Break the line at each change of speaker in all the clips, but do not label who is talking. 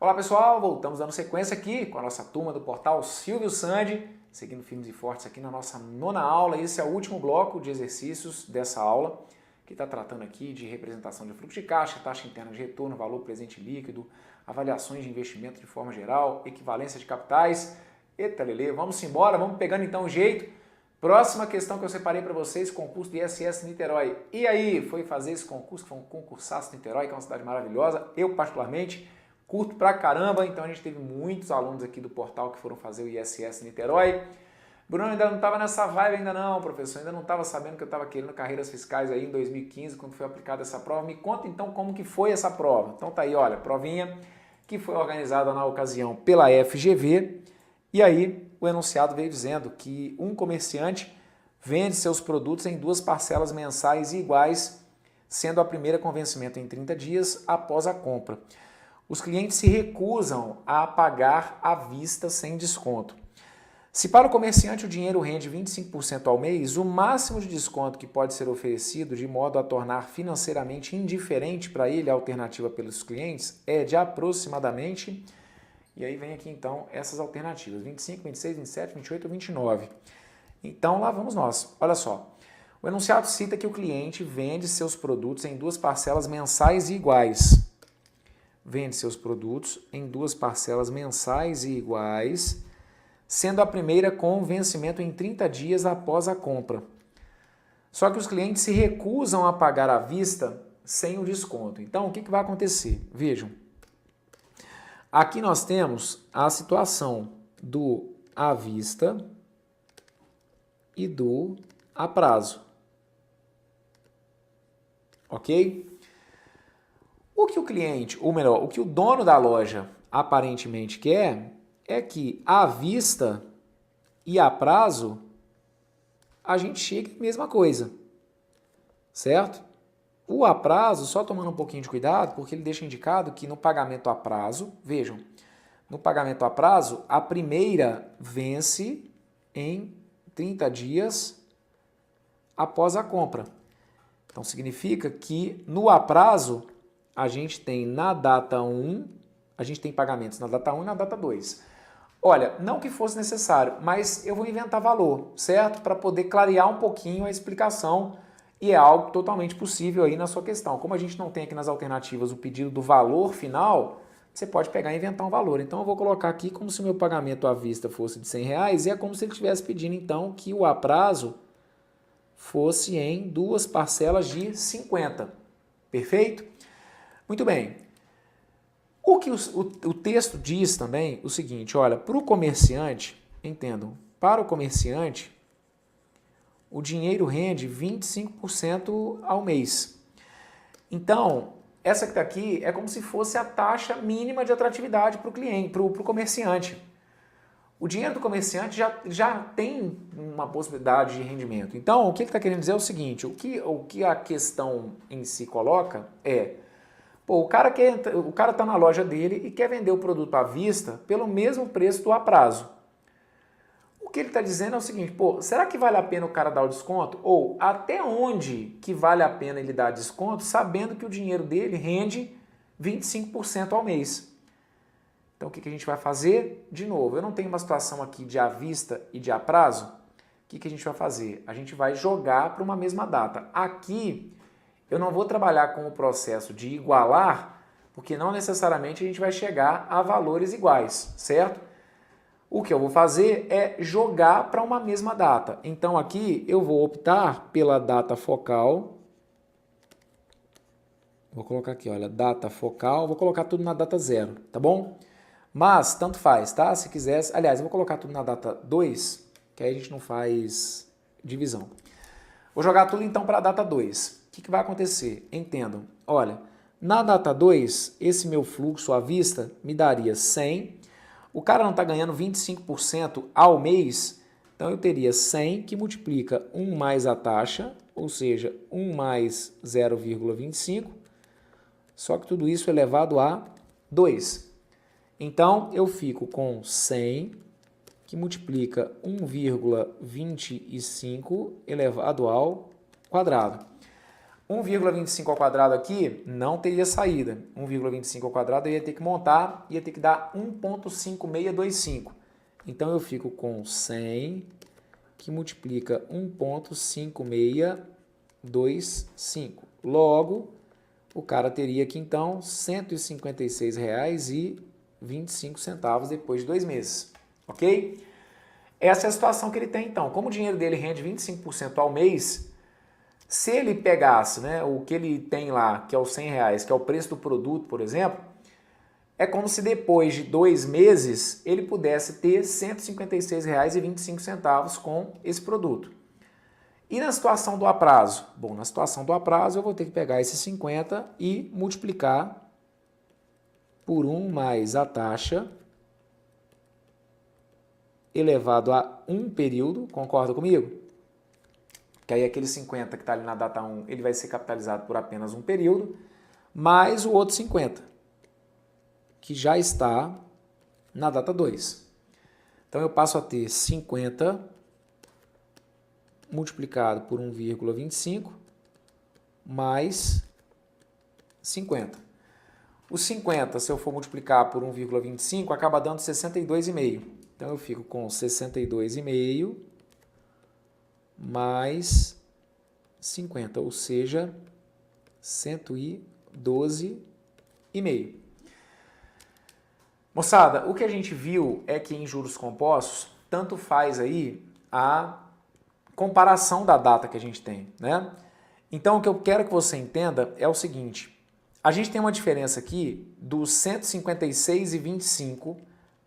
Olá pessoal, voltamos dando sequência aqui com a nossa turma do portal Silvio Sandi, seguindo firmes e fortes aqui na nossa 9ª aula. Esse é o último bloco de exercícios dessa aula, que está tratando aqui de representação de fluxo de caixa, taxa interna de retorno, valor presente líquido, avaliações de investimento de forma geral, equivalência de capitais. Eita, Lelê, vamos embora, vamos pegando então o jeito. Próxima questão que eu separei para vocês, concurso do ISS Niterói. E aí, foi fazer esse concurso, que foi um concursaço Niterói, que é uma cidade maravilhosa, eu particularmente curto pra caramba, então a gente teve muitos alunos aqui do portal que foram fazer o ISS Niterói. Bruno, ainda não estava nessa vibe ainda não, professor, ainda não estava sabendo que eu estava querendo carreiras fiscais aí em 2015, quando foi aplicada essa prova. Me conta então como que foi essa prova. Então tá aí, olha, provinha que foi organizada na ocasião pela FGV, e aí o enunciado veio dizendo que um comerciante vende seus produtos em 2 parcelas mensais iguais, sendo a primeira com vencimento em 30 dias após a compra. Os clientes se recusam a pagar à vista sem desconto. Se para o comerciante o dinheiro rende 25% ao mês, o máximo de desconto que pode ser oferecido de modo a tornar financeiramente indiferente para ele a alternativa pelos clientes é de aproximadamente, e aí vem aqui então essas alternativas, 25, 26, 27, 28 ou 29. Então lá vamos nós, olha só. O enunciado cita que o cliente vende seus produtos em 2 parcelas mensais iguais. Vende seus produtos em 2 parcelas mensais e iguais, sendo a primeira com vencimento em 30 dias após a compra. Só que os clientes se recusam a pagar à vista sem o desconto. Então, o que vai acontecer? Vejam, aqui nós temos a situação do à vista e do a prazo. Ok? O que o cliente, ou melhor, o que o dono da loja aparentemente quer é que à vista e a prazo a gente chegue à mesma coisa, certo? O a prazo, só tomando um pouquinho de cuidado, porque ele deixa indicado que no pagamento a prazo, vejam, no pagamento a prazo, a primeira vence em 30 dias após a compra. Então significa que no a prazo a gente tem na data 1, a gente tem pagamentos na data 1 e na data 2. Olha, não que fosse necessário, mas eu vou inventar valor, certo? Para poder clarear um pouquinho a explicação, e é algo totalmente possível aí na sua questão. Como a gente não tem aqui nas alternativas o pedido do valor final, você pode pegar e inventar um valor. Então eu vou colocar aqui como se o meu pagamento à vista fosse de R$100 e é como se ele estivesse pedindo então que o a prazo fosse em 2 parcelas de 50. Perfeito? Muito bem. O que o texto diz também o seguinte, olha, para o comerciante, entendam, para o comerciante, o dinheiro rende 25% ao mês. Então, essa que está aqui é como se fosse a taxa mínima de atratividade para o cliente, para o comerciante. O dinheiro do comerciante já tem uma possibilidade de rendimento. Então, o que ele está querendo dizer é o seguinte, o que a questão em si coloca é, pô, o cara está na loja dele e quer vender o produto à vista pelo mesmo preço do a prazo. O que ele está dizendo é o seguinte, pô, será que vale a pena o cara dar o desconto? Ou até onde que vale a pena ele dar desconto sabendo que o dinheiro dele rende 25% ao mês? Então, o que a gente vai fazer? De novo, eu não tenho uma situação aqui de à vista e de a prazo. O que a gente vai fazer? A gente vai jogar para uma mesma data. Aqui, eu não vou trabalhar com o processo de igualar, porque não necessariamente a gente vai chegar a valores iguais, certo? O que eu vou fazer é jogar para uma mesma data. Então, aqui, eu vou optar pela data focal. Vou colocar aqui, olha, data focal. Vou colocar tudo na data 0, tá bom? Mas, tanto faz, tá? Se quisesse... Aliás, eu vou colocar tudo na data 2, que aí a gente não faz divisão. Vou jogar tudo, então, para a data 2. O que vai acontecer? Entendam. Olha, na data 2, esse meu fluxo à vista me daria 100. O cara não está ganhando 25% ao mês, então eu teria 100 que multiplica 1 mais a taxa, ou seja, 1 mais 0,25, só que tudo isso elevado a 2. Então, eu fico com 100, que multiplica 1,25 elevado ao quadrado. 1,25 ao quadrado aqui não teria saída. 1,25 ao quadrado eu ia ter que montar, ia ter que dar 1,5625. Então eu fico com 100 que multiplica 1,5625. Logo, o cara teria aqui então R$ 156,25 depois de 2 meses. Ok? Essa é a situação que ele tem então. Como o dinheiro dele rende 25% ao mês, se ele pegasse, né, o que ele tem lá, que é os R$ 100, que é o preço do produto, por exemplo, é como se depois de 2 meses ele pudesse ter R$ 156,25 com esse produto. E na situação do aprazo? Bom, na situação do aprazo eu vou ter que pegar esses 50 e multiplicar por 1 mais a taxa elevado a 1 período, concorda comigo? Que aí aquele 50 que está ali na data 1, ele vai ser capitalizado por apenas 1 período, mais o outro 50, que já está na data 2. Então eu passo a ter 50 multiplicado por 1,25 mais 50. O 50, se eu for multiplicar por 1,25, acaba dando 62,5. Então eu fico com 62,5 mais 50, ou seja, 112,5. Moçada, o que a gente viu é que em juros compostos, tanto faz aí a comparação da data que a gente tem, né? Então, o que eu quero que você entenda é o seguinte, a gente tem uma diferença aqui do 156,25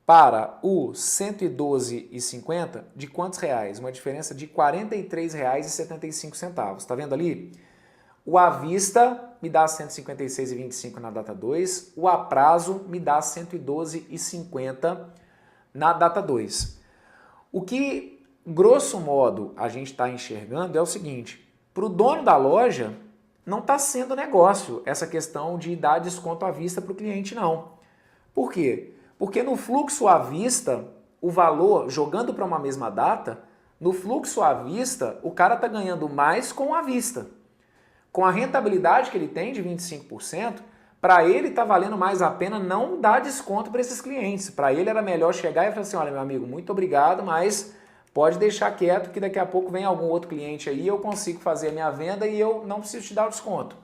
para o 112,50 de quantos reais? Uma diferença de R$ 43,75. Está vendo ali? O à vista me dá 156,25 na data 2, o a prazo me dá 112,50 na data 2. O que, grosso modo, a gente está enxergando é o seguinte, para o dono da loja não está sendo negócio essa questão de dar desconto à vista para o cliente, não. Por quê? Porque no fluxo à vista, o valor, jogando para uma mesma data, no fluxo à vista, o cara está ganhando mais com a vista. Com a rentabilidade que ele tem de 25%, para ele está valendo mais a pena não dar desconto para esses clientes. Para ele era melhor chegar e falar assim, olha meu amigo, muito obrigado, mas pode deixar quieto que daqui a pouco vem algum outro cliente aí, eu consigo fazer a minha venda e eu não preciso te dar o desconto.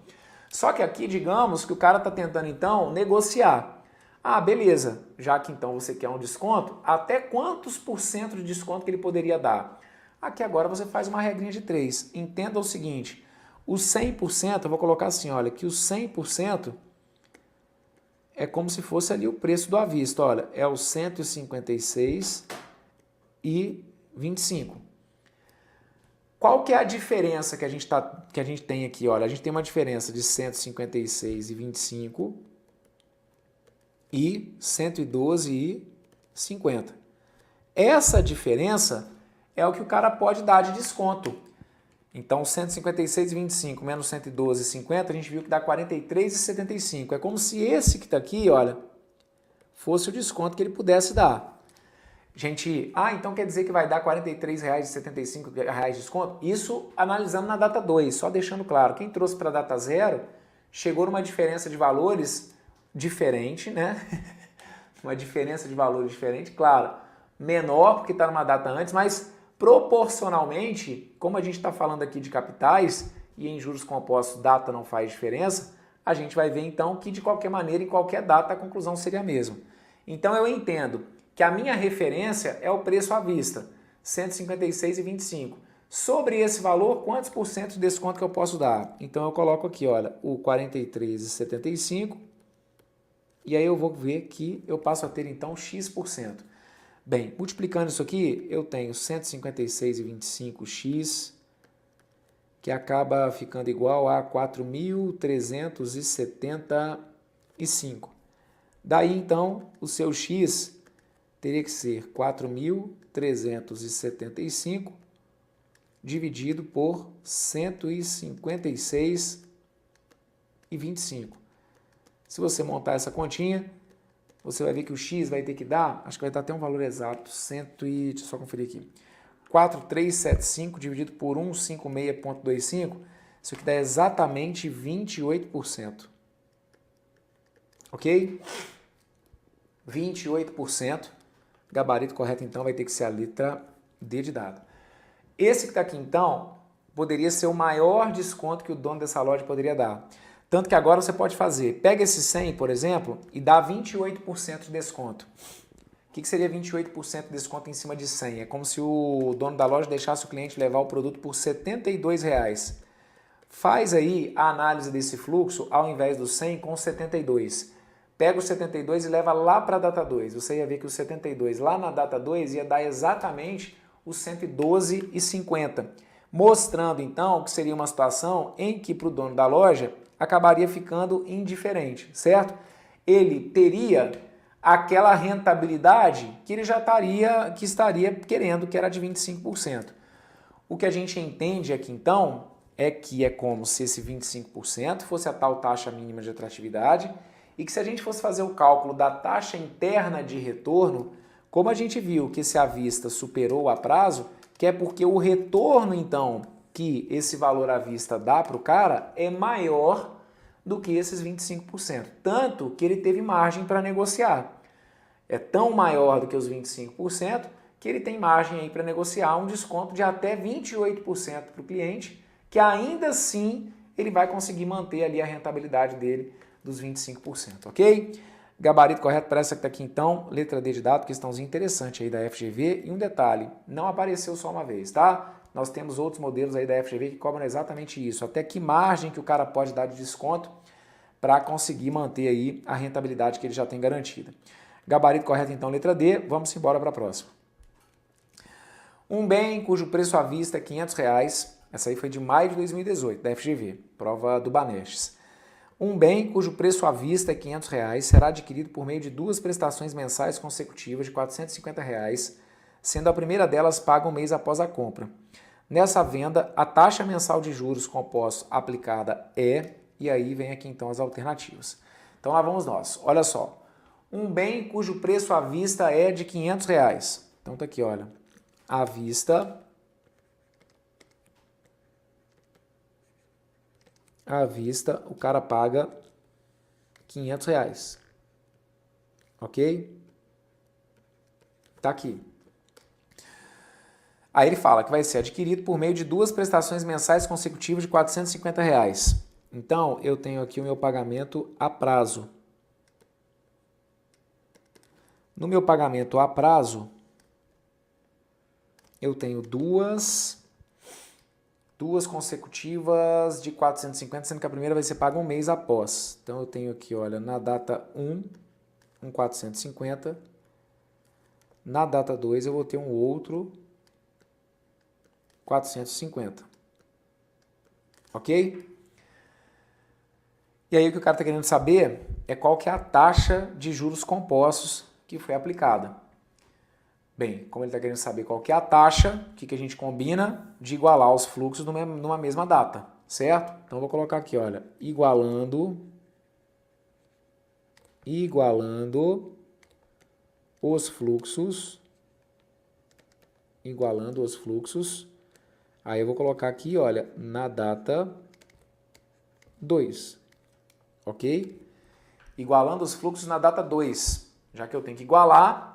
Só que aqui, digamos que o cara está tentando então negociar. Ah, beleza, já que então você quer um desconto, até quantos por cento de desconto que ele poderia dar? Aqui agora você faz uma regrinha de 3. Entenda o seguinte, o 100%, eu vou colocar assim, olha, que o 100% é como se fosse ali o preço do à vista, olha, é o 156,25. Qual que é a diferença que a gente tem aqui? Olha, a gente tem uma diferença de 156,25 e 112,50. Essa diferença é o que o cara pode dar de desconto. Então, 156,25 menos 112,50, a gente viu que dá 43,75. É como se esse que está aqui, olha, fosse o desconto que ele pudesse dar. Gente, então quer dizer que vai dar R$ 43,75 de desconto? Isso analisando na data 2, só deixando claro. Quem trouxe para a data 0 chegou numa diferença de valores diferente, né? Uma diferença de valores diferente, claro, menor porque está numa data antes, mas proporcionalmente, como a gente está falando aqui de capitais e em juros compostos data não faz diferença, a gente vai ver então que de qualquer maneira, em qualquer data, a conclusão seria a mesma. Então eu entendo que a minha referência é o preço à vista, 156,25. Sobre esse valor, quantos por cento de desconto que eu posso dar? Então eu coloco aqui, olha, o 43,75 e aí eu vou ver que eu passo a ter então X%. Bem, multiplicando isso aqui, eu tenho 156,25x, que acaba ficando igual a 4.375. Daí, então, o seu x teria que ser 4.375 dividido por 156,25. Se você montar essa continha, você vai ver que o x vai ter que dar, acho que vai dar até um valor exato, deixa eu só conferir aqui, 4.375 dividido por 156,25, Isso aqui dá exatamente 28%. Ok? 28%. Gabarito correto, então, vai ter que ser a letra D de dado. Esse que está aqui, então, poderia ser o maior desconto que o dono dessa loja poderia dar. Tanto que agora você pode fazer, pega esse 100, por exemplo, e dá 28% de desconto. O que seria 28% de desconto em cima de 100? É como se o dono da loja deixasse o cliente levar o produto por R$ 72. Faz aí a análise desse fluxo ao invés do 100 com 72. Pega o 72 e leva lá para a data 2. Você ia ver que o 72 lá na data 2 ia dar exatamente os 112,50. Mostrando então que seria uma situação em que para o dono da loja acabaria ficando indiferente, certo? Ele teria aquela rentabilidade que ele já estaria querendo, que era de 25%. O que a gente entende aqui então é que é como se esse 25% fosse a tal taxa mínima de atratividade e que se a gente fosse fazer o cálculo da taxa interna de retorno, como a gente viu que esse à vista superou a prazo, que é porque o retorno então que esse valor à vista dá para o cara é maior do que esses 25%. Tanto que ele teve margem para negociar. É tão maior do que os 25% que ele tem margem aí para negociar um desconto de até 28% para o cliente, que ainda assim ele vai conseguir manter ali a rentabilidade dele dos 25%, ok? Gabarito correto para essa que está aqui então, letra D de dado, questãozinha interessante aí da FGV. E um detalhe, não apareceu só uma vez, tá? Nós temos outros modelos aí da FGV que cobram exatamente isso. Até que margem que o cara pode dar de desconto para conseguir manter aí a rentabilidade que ele já tem garantida. Gabarito correto então, letra D. Vamos embora para a próxima. Um bem cujo preço à vista é R$500. Essa aí foi de maio de 2018, da FGV, prova do Banestes. Um bem cujo preço à vista é R$500 será adquirido por meio de 2 prestações mensais consecutivas de R$450, sendo a primeira delas paga um mês após a compra. Nessa venda, a taxa mensal de juros compostos aplicada é, e aí vem aqui então as alternativas. Então lá vamos nós, olha só. Um bem cujo preço à vista é de R$500. Então tá aqui, olha, à vista... À vista, o cara paga R$500. Ok? Tá aqui. Aí ele fala que vai ser adquirido por meio de 2 prestações mensais consecutivas de R$450. Então, eu tenho aqui o meu pagamento a prazo. No meu pagamento a prazo, eu tenho duas consecutivas de 450, sendo que a primeira vai ser paga um mês após. Então eu tenho aqui, olha, na data 1, um 450. Na data 2 eu vou ter um outro 450. Ok? E aí o que o cara está querendo saber é qual que é a taxa de juros compostos que foi aplicada. Bem, como ele está querendo saber qual que é a taxa, o que a gente combina de igualar os fluxos numa mesma data, certo? Então eu vou colocar aqui, olha, igualando os fluxos, aí eu vou colocar aqui, olha, na data 2, ok? Igualando os fluxos na data 2, já que eu tenho que igualar,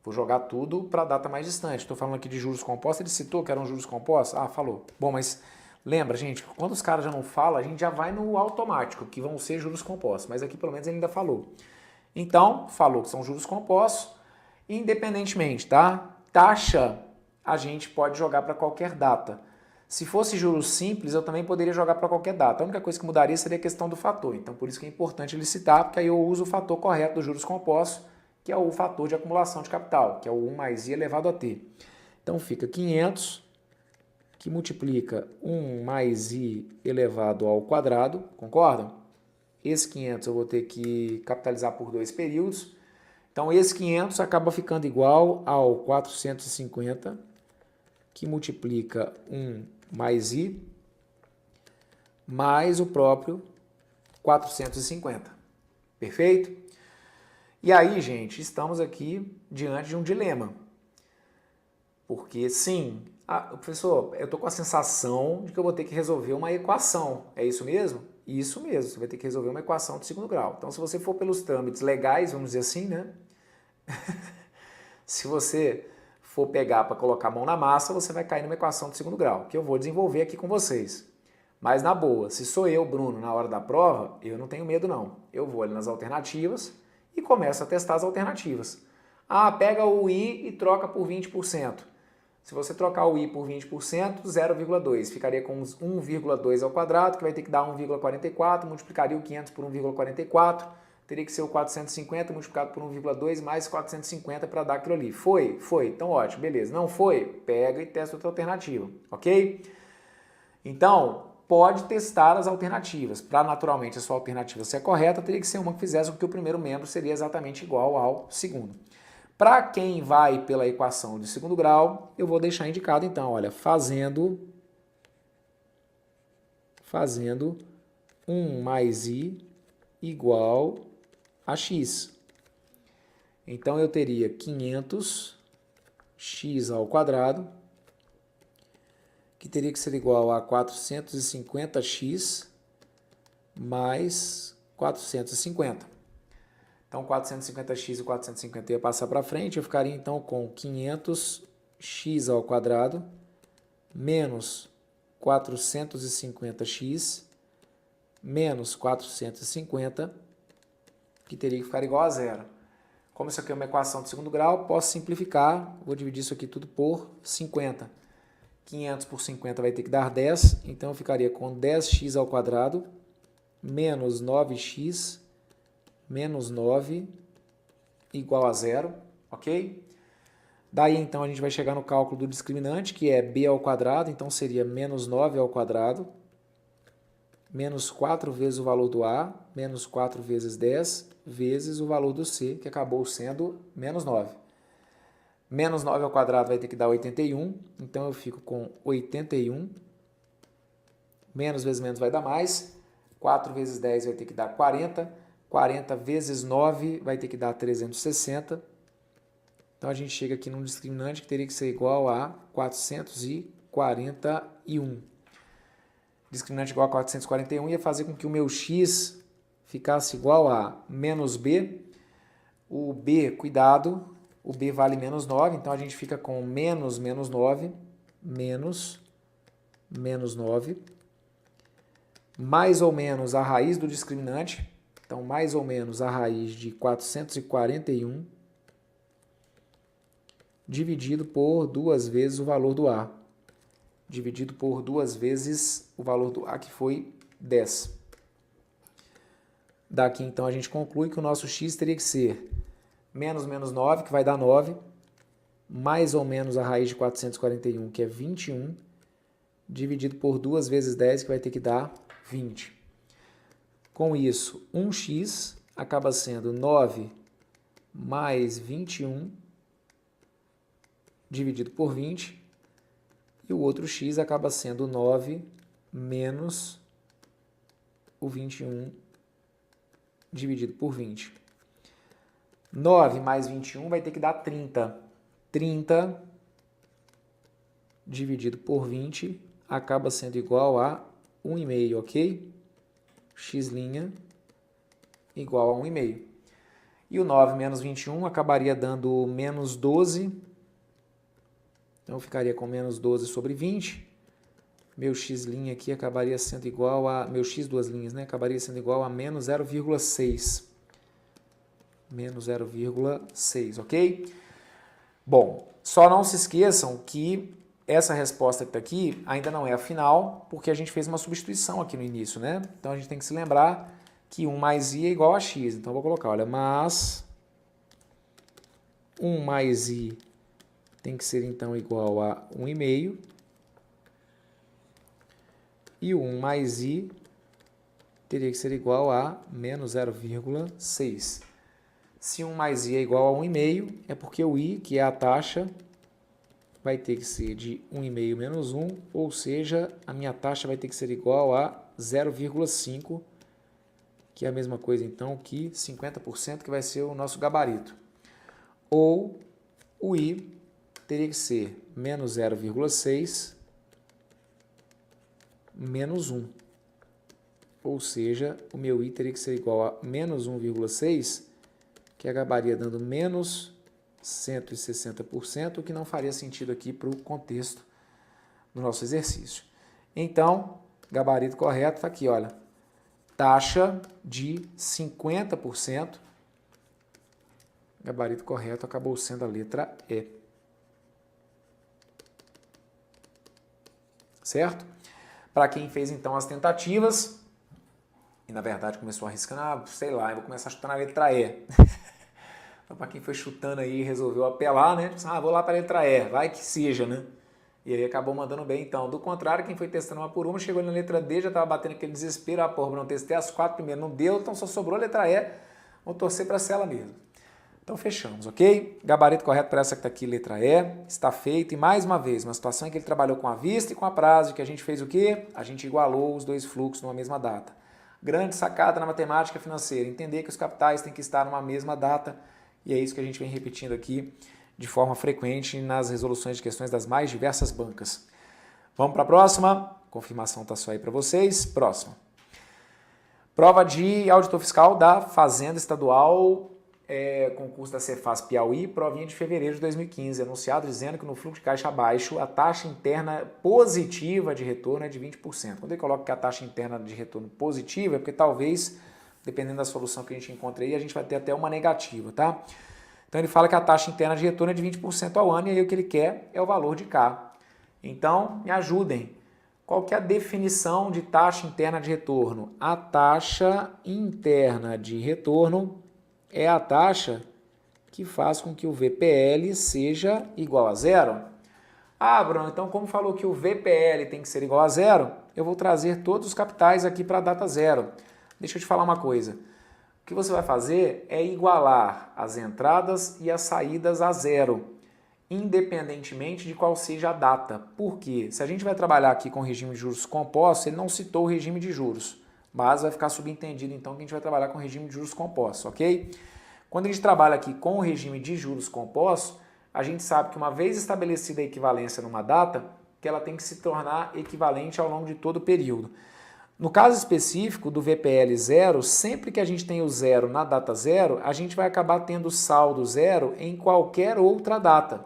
vou jogar tudo para a data mais distante. Estou falando aqui de juros compostos. Ele citou que eram juros compostos? Ah, falou. Bom, mas lembra, gente, quando os caras já não falam, a gente já vai no automático, que vão ser juros compostos. Mas aqui, pelo menos, ele ainda falou. Então, falou que são juros compostos, independentemente, tá? Taxa, a gente pode jogar para qualquer data. Se fosse juros simples, eu também poderia jogar para qualquer data. A única coisa que mudaria seria a questão do fator. Então, por isso que é importante ele citar, porque aí eu uso o fator correto dos juros compostos, que é o fator de acumulação de capital, que é o 1 mais i elevado a t. Então fica 500, que multiplica 1 mais i elevado ao quadrado, concordam? Esse 500 eu vou ter que capitalizar por 2 períodos. Então esse 500 acaba ficando igual ao 450, que multiplica 1 mais i, mais o próprio 450. Perfeito? E aí, gente, estamos aqui diante de um dilema. Porque sim, professor, eu estou com a sensação de que eu vou ter que resolver uma equação. É isso mesmo? Isso mesmo, você vai ter que resolver uma equação de segundo grau. Então, se você for pelos trâmites legais, vamos dizer assim, né? Se você for pegar para colocar a mão na massa, você vai cair numa equação de segundo grau, que eu vou desenvolver aqui com vocês. Mas na boa, se sou eu, Bruno, na hora da prova, eu não tenho medo não. Eu vou ali nas alternativas e começo a testar as alternativas. Ah, pega o i e troca por 20%. Se você trocar o i por 20%, 0,2. Ficaria com 1,2 ao quadrado, que vai ter que dar 1,44, multiplicaria o 500 por 1,44, teria que ser o 450 multiplicado por 1,2 mais 450 para dar aquilo ali. Foi? Foi. Então ótimo, beleza. Não foi? Pega e testa outra alternativa, ok? Então, pode testar as alternativas. Para naturalmente a sua alternativa ser correta, teria que ser uma que fizesse com que o primeiro membro seria exatamente igual ao segundo. Para quem vai pela equação de segundo grau, eu vou deixar indicado então, olha, fazendo 1 mais i igual a x. Então eu teria 500x ao quadrado, que teria que ser igual a 450x mais 450. Então, 450x e 450 ia passar para frente, eu ficaria então com 500x ao quadrado menos 450x menos 450, que teria que ficar igual a zero. Como isso aqui é uma equação de segundo grau, posso simplificar, vou dividir isso aqui tudo por 50. 500 por 50 vai ter que dar 10, então eu ficaria com 10x ao quadrado menos 9x menos 9 igual a zero, ok? Daí, então, a gente vai chegar no cálculo do discriminante, que é b ao quadrado, então seria menos 9 ao quadrado, menos 4 vezes o valor do a, menos 4 vezes 10, vezes o valor do c, que acabou sendo menos 9. Menos 9 ao quadrado vai ter que dar 81, então eu fico com 81, menos vezes menos vai dar mais, 4 vezes 10 vai ter que dar 40, 40 vezes 9 vai ter que dar 360. Então, a gente chega aqui num discriminante que teria que ser igual a 441. Discriminante igual a 441 ia fazer com que o meu x ficasse igual a menos b. O b, cuidado, o b vale menos 9, então a gente fica com menos 9, menos 9, mais ou menos a raiz do discriminante. Então, mais ou menos a raiz de 441 dividido por 2 vezes o valor do A. Dividido por 2 vezes o valor do A, que foi 10. Daqui, então, a gente conclui que o nosso x teria que ser menos 9, que vai dar 9, mais ou menos a raiz de 441, que é 21, dividido por 2 vezes 10, que vai ter que dar 20. Com isso, 1x acaba sendo 9 mais 21 dividido por 20, e o outro x acaba sendo 9 menos o 21 dividido por 20. 9 mais 21 vai ter que dar 30. 30 dividido por 20 acaba sendo igual a 1,5, ok? X' igual a 1,5. E o 9 menos 21 acabaria dando menos 12. Então, eu ficaria com menos 12 sobre 20. Meu x' aqui acabaria sendo igual a... Meu x duas linhas, né? Acabaria sendo igual a menos 0,6. Menos 0,6, ok? Bom, só não se esqueçam que essa resposta que está aqui ainda não é a final, porque a gente fez uma substituição aqui no início, né? Então, a gente tem que se lembrar que 1 mais i é igual a x. Então, eu vou colocar, olha, mas 1 mais i tem que ser, então, igual a 1,5. E o 1 mais i teria que ser igual a menos 0,6. Se 1 mais i é igual a 1,5, é porque o i, que é a taxa, vai ter que ser de 1,5 menos 1, ou seja, a minha taxa vai ter que ser igual a 0,5, que é a mesma coisa, então, que 50%, que vai ser o nosso gabarito. Ou o i teria que ser menos 0,6 menos 1. Ou seja, o meu I teria que ser igual a menos 1,6, que acabaria dando menos 160%, o que não faria sentido aqui para o contexto do nosso exercício. Então, gabarito correto está aqui, olha, taxa de 50%, gabarito correto acabou sendo a letra E. Certo? Para quem fez então as tentativas, e na verdade começou arriscando, sei lá, eu vou começar a chutar na letra E. Então, para quem foi chutando aí e resolveu apelar, né? Vou lá para a letra E, vai que seja, né? E aí acabou mandando bem, então. Do contrário, quem foi testando uma por uma, chegou na letra D, já estava batendo aquele desespero, porra, não testei as 4 primeiras, não deu, então só sobrou a letra E, vou torcer para ser ela mesmo. Então fechamos, ok? Gabarito correto para essa que está aqui, letra E, está feito. E mais uma vez, uma situação em que ele trabalhou com a vista e com a prazo, que a gente fez o quê? A gente igualou os dois fluxos numa mesma data. Grande sacada na matemática financeira, entender que os capitais têm que estar numa mesma data, e é isso que a gente vem repetindo aqui de forma frequente nas resoluções de questões das mais diversas bancas. Vamos para a próxima? Confirmação está só aí para vocês. Próxima. Prova de auditor fiscal da Fazenda Estadual, concurso da Cefaz Piauí, provinha de fevereiro de 2015, anunciado dizendo que no fluxo de caixa abaixo a taxa interna positiva de retorno é de 20%. Quando ele coloca que a taxa interna de retorno positiva, é porque talvez, dependendo da solução que a gente encontra aí, a gente vai ter até uma negativa, tá? Então ele fala que a taxa interna de retorno é de 20% ao ano e aí o que ele quer é o valor de K. Então, me ajudem. Qual que é a definição de taxa interna de retorno? A taxa interna de retorno é a taxa que faz com que o VPL seja igual a zero. Ah, Bruno, então como falou que o VPL tem que ser igual a zero, eu vou trazer todos os capitais aqui para a data zero. Deixa eu te falar uma coisa. O que você vai fazer é igualar as entradas e as saídas a zero, independentemente de qual seja a data. Por quê? Se a gente vai trabalhar aqui com o regime de juros compostos, ele não citou o regime de juros, mas vai ficar subentendido então que a gente vai trabalhar com o regime de juros compostos, ok? Quando a gente trabalha aqui com o regime de juros compostos, a gente sabe que uma vez estabelecida a equivalência numa data, que ela tem que se tornar equivalente ao longo de todo o período. No caso específico do VPL zero, sempre que a gente tem o zero na data zero, a gente vai acabar tendo saldo zero em qualquer outra data.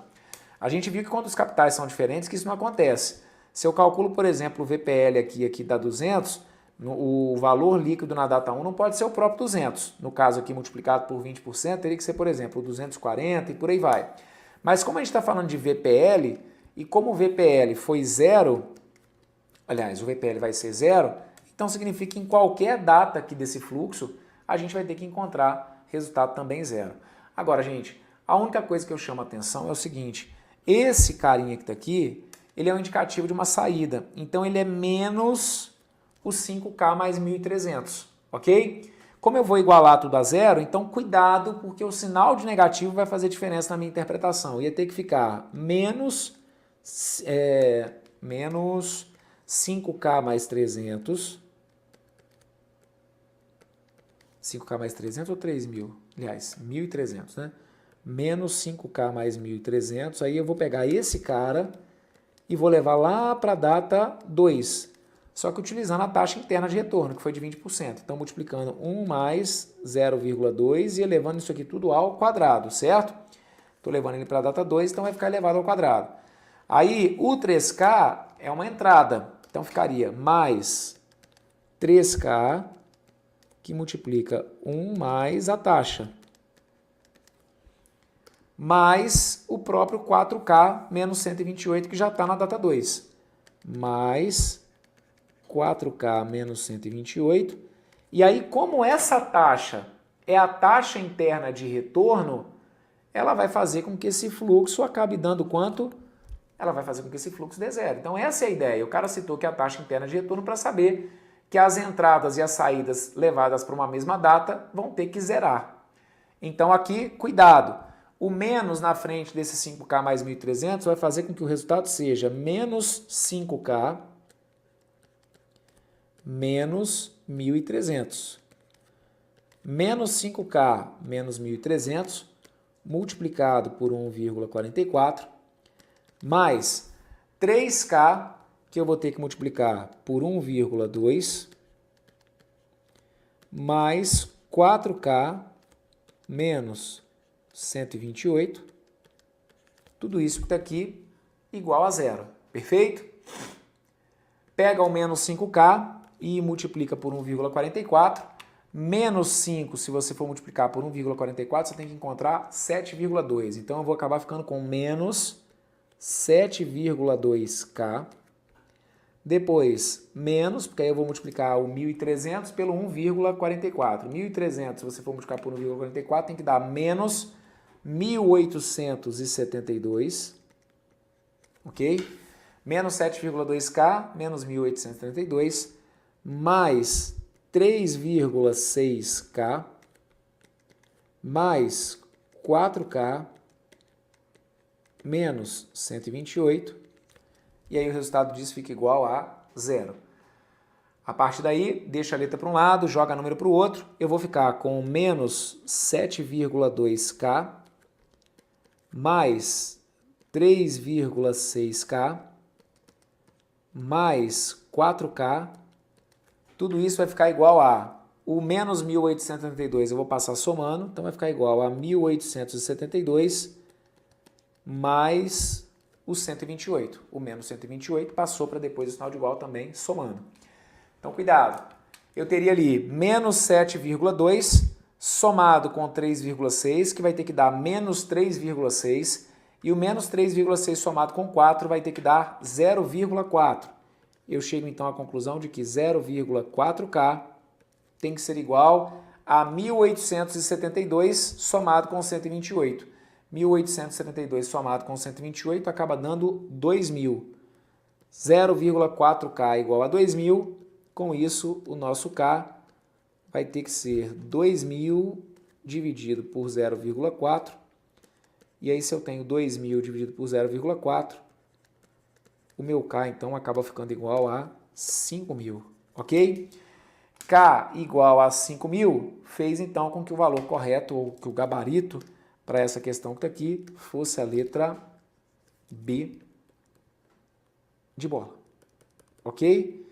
A gente viu que quando os capitais são diferentes, que isso não acontece. Se eu calculo, por exemplo, o VPL aqui dá 200, o valor líquido na data 1 não pode ser o próprio 200. No caso aqui, multiplicado por 20%, teria que ser, por exemplo, 240 e por aí vai. Mas como a gente está falando de VPL, e como o VPL foi zero, aliás, o VPL vai ser zero, então significa que em qualquer data aqui desse fluxo, a gente vai ter que encontrar resultado também zero. Agora, gente, a única coisa que eu chamo a atenção é o seguinte, esse carinha que está aqui, ele é um indicativo de uma saída, então ele é menos os 5K mais 1.300, ok? Como eu vou igualar tudo a zero, então cuidado, porque o sinal de negativo vai fazer diferença na minha interpretação. Ia ter que ficar menos 5K mais 300, 5K mais 300 ou 3.000? Aliás, 1.300, né? Menos 5K mais 1.300, aí eu vou pegar esse cara e vou levar lá para a data 2. Só que utilizando a taxa interna de retorno, que foi de 20%. Então, multiplicando 1 mais 0,2 e elevando isso aqui tudo ao quadrado, certo? Estou levando ele para a data 2, então vai ficar elevado ao quadrado. Aí, o 3K é uma entrada. Então, ficaria mais 3K, que multiplica 1 mais a taxa, mais o próprio 4K menos 128, que já está na data 2, mais 4K menos 128. E aí, como essa taxa é a taxa interna de retorno, ela vai fazer com que esse fluxo acabe dando quanto? Ela vai fazer com que esse fluxo dê zero. Então, essa é a ideia. O cara citou que é a taxa interna de retorno para saber que as entradas e as saídas levadas para uma mesma data vão ter que zerar. Então, aqui, cuidado. O menos na frente desse 5K mais 1.300 vai fazer com que o resultado seja menos 5K menos 1.300. Menos 5K menos 1.300 multiplicado por 1,44 mais 3K, que eu vou ter que multiplicar por 1,2, mais 4K menos 128, tudo isso que está aqui igual a zero, perfeito? Pega o menos 5K e multiplica por 1,44, menos 5, se você for multiplicar por 1,44, você tem que encontrar 7,2. Então eu vou acabar ficando com menos 7,2K. Depois, menos, porque aí eu vou multiplicar o 1.300 pelo 1,44. 1.300, se você for multiplicar por 1,44, tem que dar menos 1.872, ok? Menos 7,2K, menos 1.832, mais 3,6K, mais 4K, menos 128, e aí o resultado disso fica igual a zero. A partir daí, deixa a letra para um lado, joga número para o outro, eu vou ficar com menos 7,2K, mais 3,6K, mais 4K, tudo isso vai ficar igual a o menos 1.872, eu vou passar somando, então vai ficar igual a 1.872 mais o 128. O menos 128 passou para depois o sinal de igual também somando. Então cuidado, eu teria ali menos 7,2 somado com 3,6, que vai ter que dar menos 3,6, e o menos 3,6 somado com 4 vai ter que dar 0,4. Eu chego então à conclusão de que 0,4K tem que ser igual a 1.872 somado com 128. 1.872 somado com 128 acaba dando 2.000. 0,4K igual a 2.000. Com isso, o nosso K vai ter que ser 2.000 dividido por 0,4. E aí, se eu tenho 2.000 dividido por 0,4, o meu K, então, acaba ficando igual a 5.000, ok? K igual a 5.000 fez, então, com que o valor correto, ou que o gabarito para essa questão que está aqui, fosse a letra B de bola, ok?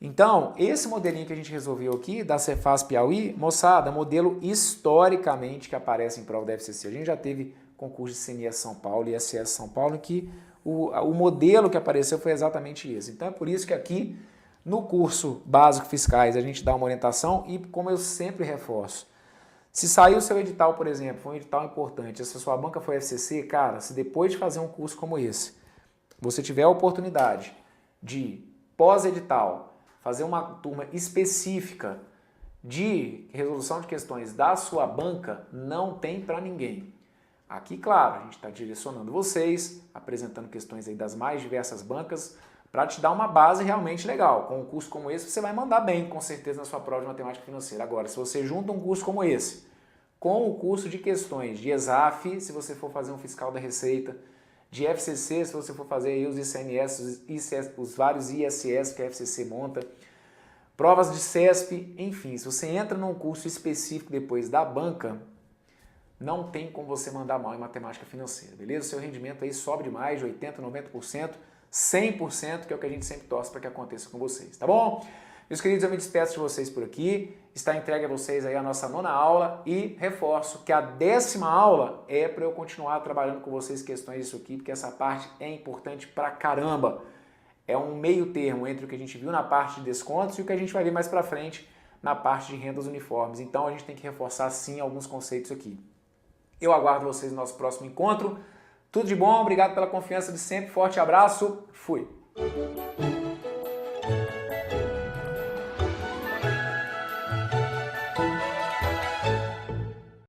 Então, esse modelinho que a gente resolveu aqui, da Cefaz Piauí, moçada, modelo historicamente que aparece em prova da FCC. A gente já teve concurso de CNS São Paulo e ISS São Paulo, em que o modelo que apareceu foi exatamente esse. Então é por isso que aqui no curso básico fiscais a gente dá uma orientação e, como eu sempre reforço, se sair o seu edital, por exemplo, foi um edital importante, se a sua banca foi FCC, cara, se depois de fazer um curso como esse, você tiver a oportunidade de, pós-edital, fazer uma turma específica de resolução de questões da sua banca, não tem para ninguém. Aqui, claro, a gente está direcionando vocês, apresentando questões aí das mais diversas bancas, para te dar uma base realmente legal. Com um curso como esse, você vai mandar bem, com certeza, na sua prova de matemática financeira. Agora, se você junta um curso como esse, com o curso de questões de ESAF, se você for fazer um fiscal da Receita, de FCC, se você for fazer aí os ICMS, os vários ISS que a FCC monta, provas de CESP, enfim, se você entra num curso específico depois da banca, não tem como você mandar mal em matemática financeira, beleza? O seu rendimento aí sobe de mais de 80%, 90%, 100%, que é o que a gente sempre torce para que aconteça com vocês, tá bom? Meus queridos, eu me despeço de vocês por aqui, está entregue a vocês aí a nossa 9ª aula e reforço que a 10ª aula é para eu continuar trabalhando com vocês questões disso aqui, porque essa parte é importante pra caramba. É um meio termo entre o que a gente viu na parte de descontos e o que a gente vai ver mais pra frente na parte de rendas uniformes. Então a gente tem que reforçar sim alguns conceitos aqui. Eu aguardo vocês no nosso próximo encontro. Tudo de bom, obrigado pela confiança de sempre, forte abraço, fui!